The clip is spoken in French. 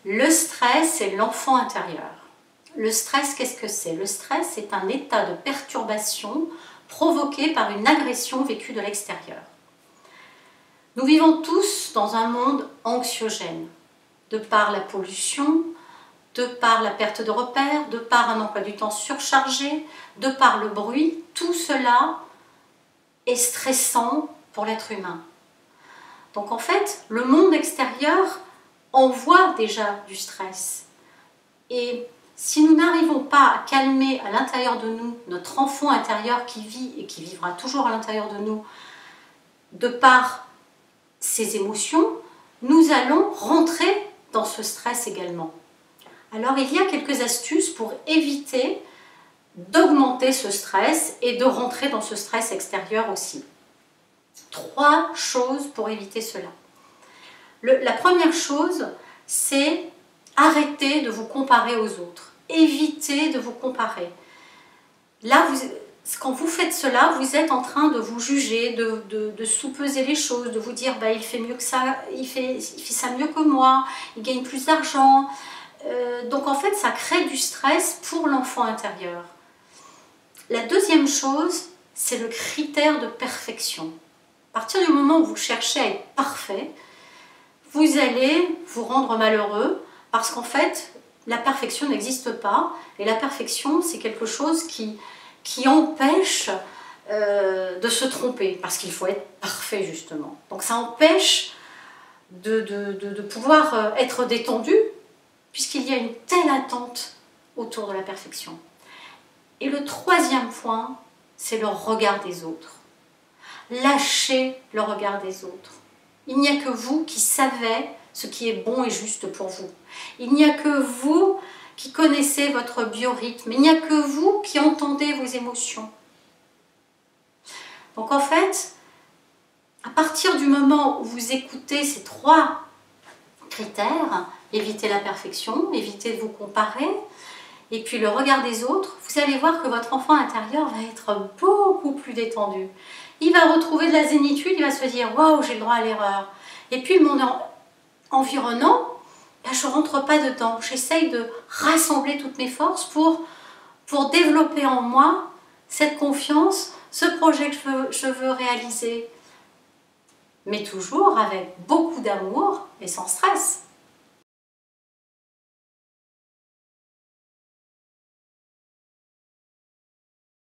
Le stress, c'est l'enfant intérieur. Le stress, qu'est-ce que c'est? Le stress est un état de perturbation provoqué par une agression vécue de l'extérieur. Nous vivons tous dans un monde anxiogène, de par la pollution, de par la perte de repères, de par un emploi du temps surchargé, de par le bruit. Tout cela est stressant pour l'être humain. Donc en fait, le monde extérieur envoie déjà du stress. Et si nous n'arrivons pas à calmer à l'intérieur de nous notre enfant intérieur qui vit et qui vivra toujours à l'intérieur de nous, de par ses émotions, nous allons rentrer dans ce stress également. Alors il y a quelques astuces pour éviter d'augmenter ce stress et de rentrer dans ce stress extérieur aussi. 3 choses pour éviter cela. La première chose, c'est arrêter de vous comparer aux autres. Évitez de vous comparer. Là, quand vous faites cela, vous êtes en train de vous juger, de sous-peser les choses, de vous dire bah, il fait mieux que ça, il fait ça mieux que moi, il gagne plus d'argent. Donc en fait, ça crée du stress pour l'enfant intérieur. La deuxième chose, c'est le critère de perfection. À partir du moment où vous cherchez à être parfait, vous allez vous rendre malheureux parce qu'en fait, la perfection n'existe pas. Et la perfection, c'est quelque chose qui empêche de se tromper parce qu'il faut être parfait justement. Donc ça empêche de pouvoir être détendu puisqu'il y a une telle attente autour de la perfection. Et le troisième point, c'est le regard des autres. Lâchez le regard des autres. Il n'y a que vous qui savez ce qui est bon et juste pour vous. Il n'y a que vous qui connaissez votre biorhythme. Il n'y a que vous qui entendez vos émotions. Donc en fait, à partir du moment où vous écoutez ces 3 critères, évitez la perfection, évitez de vous comparer, et puis le regard des autres, vous allez voir que votre enfant intérieur va être beaucoup plus détendu. Il va retrouver de la zénitude, il va se dire « Waouh, j'ai le droit à l'erreur ». Et puis le monde environnant, ben, je ne rentre pas dedans. J'essaye de rassembler toutes mes forces pour développer en moi cette confiance, ce projet que je veux réaliser. Mais toujours avec beaucoup d'amour et sans stress.